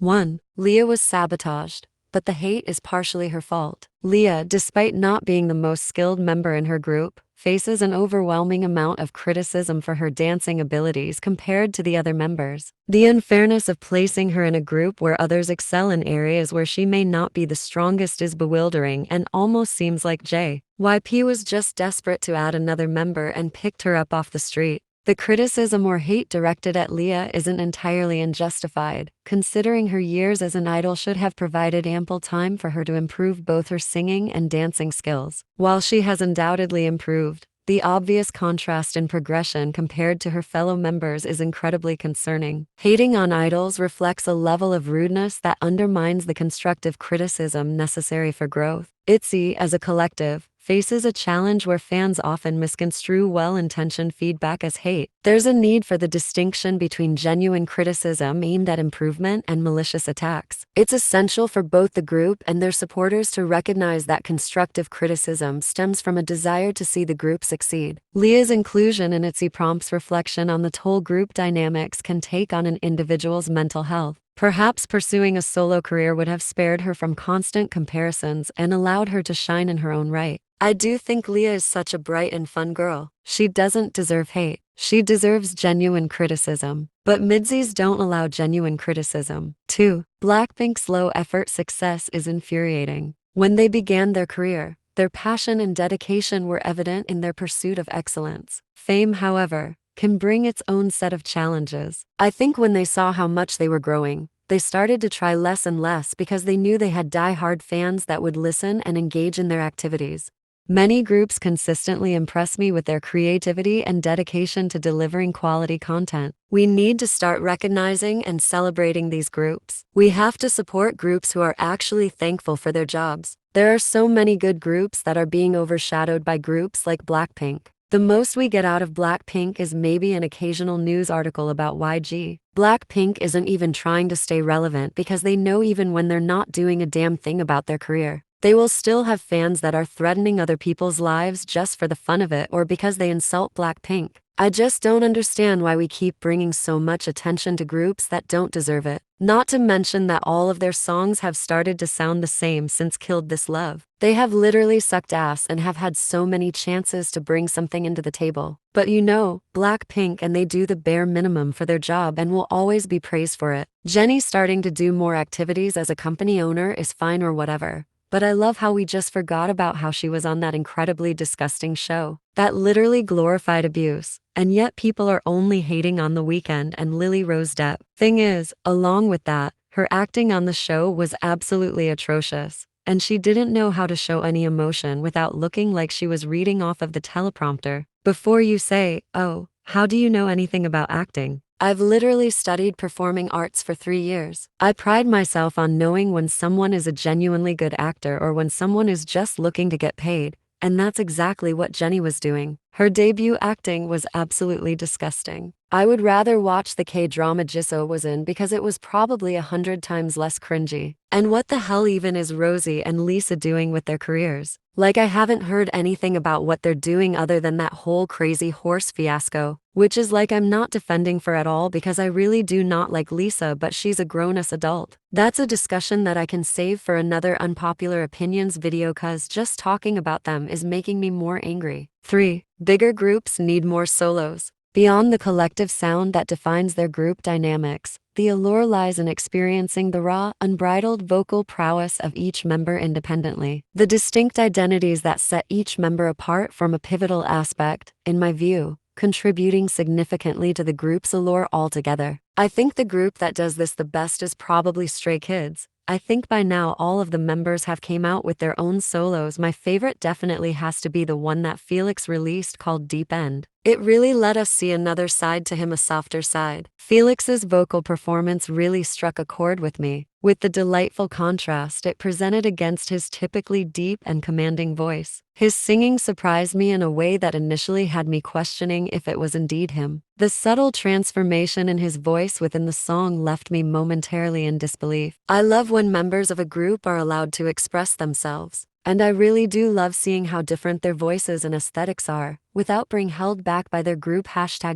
1. Leah was sabotaged, but the hate is partially her fault. Leah, despite not being the most skilled member in her group, faces an overwhelming amount of criticism for her dancing abilities compared to the other members. The unfairness of placing her in a group where others excel in areas where she may not be the strongest is bewildering and almost seems like JYP was just desperate to add another member and picked her up off the street. The criticism or hate directed at Leah isn't entirely unjustified, considering her years as an idol should have provided ample time for her to improve both her singing and dancing skills. While she has undoubtedly improved, the obvious contrast in progression compared to her fellow members is incredibly concerning. Hating on idols reflects a level of rudeness that undermines the constructive criticism necessary for growth. ITZY, as a collective, faces a challenge where fans often misconstrue well-intentioned feedback as hate. There's a need for the distinction between genuine criticism aimed at improvement and malicious attacks. It's essential for both the group and their supporters to recognize that constructive criticism stems from a desire to see the group succeed. Leah's inclusion in ITZY prompts reflection on the toll group dynamics can take on an individual's mental health. Perhaps pursuing a solo career would have spared her from constant comparisons and allowed her to shine in her own right. I do think Leah is such a bright and fun girl. She doesn't deserve hate. She deserves genuine criticism. But MIDZYs don't allow genuine criticism. 2. Blackpink's low-effort success is infuriating. When they began their career, their passion and dedication were evident in their pursuit of excellence. Fame, however, can bring its own set of challenges. I think when they saw how much they were growing, they started to try less and less because they knew they had die-hard fans that would listen and engage in their activities. Many groups consistently impress me with their creativity and dedication to delivering quality content. We need to start recognizing and celebrating these groups. We have to support groups who are actually thankful for their jobs. There are so many good groups that are being overshadowed by groups like Blackpink. The most we get out of Blackpink is maybe an occasional news article about YG. Blackpink isn't even trying to stay relevant because they know even when they're not doing a damn thing about their career, they will still have fans that are threatening other people's lives just for the fun of it or because they insult Blackpink. I just don't understand why we keep bringing so much attention to groups that don't deserve it. Not to mention that all of their songs have started to sound the same since Killed This Love. They have literally sucked ass and have had so many chances to bring something into the table. But you know, Blackpink and they do the bare minimum for their job and will always be praised for it. Jennie starting to do more activities as a company owner is fine or whatever. But I love how we just forgot about how she was on that incredibly disgusting show that literally glorified abuse, and yet people are only hating on The Weeknd and Lily Rose Depp. Thing is, along with that, her acting on the show was absolutely atrocious, and she didn't know how to show any emotion without looking like she was reading off of the teleprompter. Before you say, "Oh, how do you know anything about acting?" I've literally studied performing arts for 3 years. I pride myself on knowing when someone is a genuinely good actor or when someone is just looking to get paid, and that's exactly what Jennie was doing. Her debut acting was absolutely disgusting. I would rather watch the K-drama Jisoo was in because it was probably 100 times less cringy. And what the hell even is Rosie and Lisa doing with their careers? Like, I haven't heard anything about what they're doing other than that whole crazy horse fiasco, which is like I'm not defending for at all because I really do not like Lisa, but she's a grown-ass adult. That's a discussion that I can save for another unpopular opinions video cause just talking about them is making me more angry. 3. Bigger groups need more solos. Beyond the collective sound that defines their group dynamics, the allure lies in experiencing the raw, unbridled vocal prowess of each member independently. The distinct identities that set each member apart form a pivotal aspect, in my view, contributing significantly to the group's allure altogether. I think the group that does this the best is probably Stray Kids. I think by now all of the members have came out with their own solos. My favorite definitely has to be the one that Felix released called Deep End. It really let us see another side to him, a softer side. Felix's vocal performance really struck a chord with me, with the delightful contrast it presented against his typically deep and commanding voice. His singing surprised me in a way that initially had me questioning if it was indeed him. The subtle transformation in his voice within the song left me momentarily in disbelief. I love when members of a group are allowed to express themselves. And I really do love seeing how different their voices and aesthetics are, without being held back by their group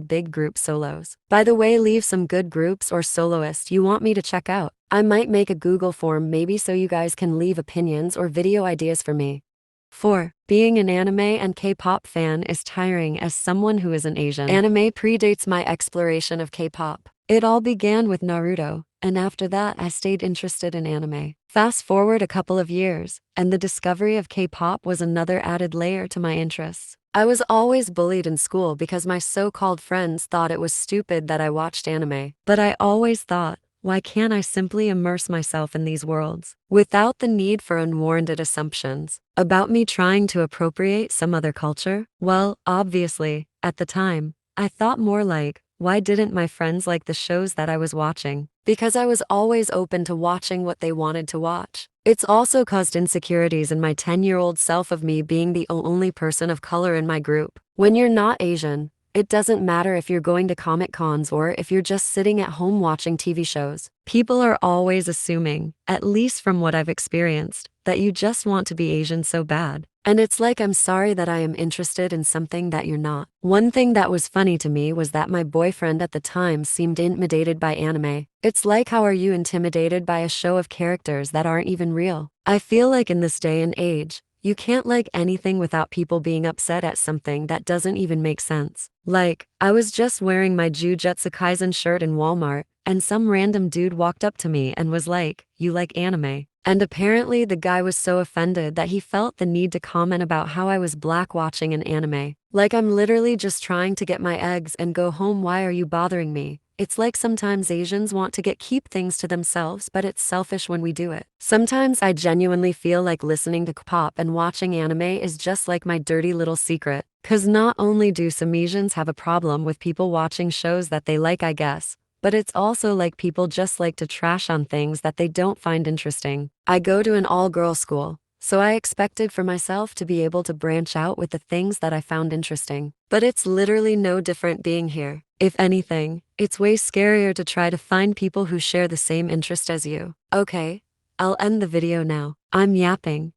#big group solos. By the way, leave some good groups or soloists you want me to check out. I might make a Google form maybe so you guys can leave opinions or video ideas for me. 4. Being an anime and K-pop fan is tiring as someone who isn't Asian. Anime predates my exploration of K-pop. It all began with Naruto, and after that I stayed interested in anime. Fast forward a couple of years, and the discovery of K-pop was another added layer to my interests. I was always bullied in school because my so-called friends thought it was stupid that I watched anime. But I always thought, why can't I simply immerse myself in these worlds without the need for unwarranted assumptions about me trying to appropriate some other culture? Well, obviously, at the time, I thought more like, why didn't my friends like the shows that I was watching? Because I was always open to watching what they wanted to watch. It's also caused insecurities in my 10-year-old self of me being the only person of color in my group. When you're not Asian, it doesn't matter if you're going to Comic Cons or if you're just sitting at home watching TV shows. People are always assuming, at least from what I've experienced, that you just want to be Asian so bad. And it's like I'm sorry that I am interested in something that you're not. One thing that was funny to me was that my boyfriend at the time seemed intimidated by anime. It's like, how are you intimidated by a show of characters that aren't even real? I feel like in this day and age, you can't like anything without people being upset at something that doesn't even make sense. Like, I was just wearing my Jujutsu Kaisen shirt in Walmart, and some random dude walked up to me and was like, "You like anime?" And apparently the guy was so offended that he felt the need to comment about how I was black watching an anime. Like, I'm literally just trying to get my eggs and go home, why are you bothering me? It's like sometimes Asians want to keep things to themselves, but it's selfish when we do it. Sometimes I genuinely feel like listening to K-pop and watching anime is just like my dirty little secret. Cause not only do some Asians have a problem with people watching shows that they like, I guess, but it's also like people just like to trash on things that they don't find interesting. I go to an all-girl school, so I expected for myself to be able to branch out with the things that I found interesting. But it's literally no different being here. If anything, it's way scarier to try to find people who share the same interest as you. Okay, I'll end the video now. I'm yapping,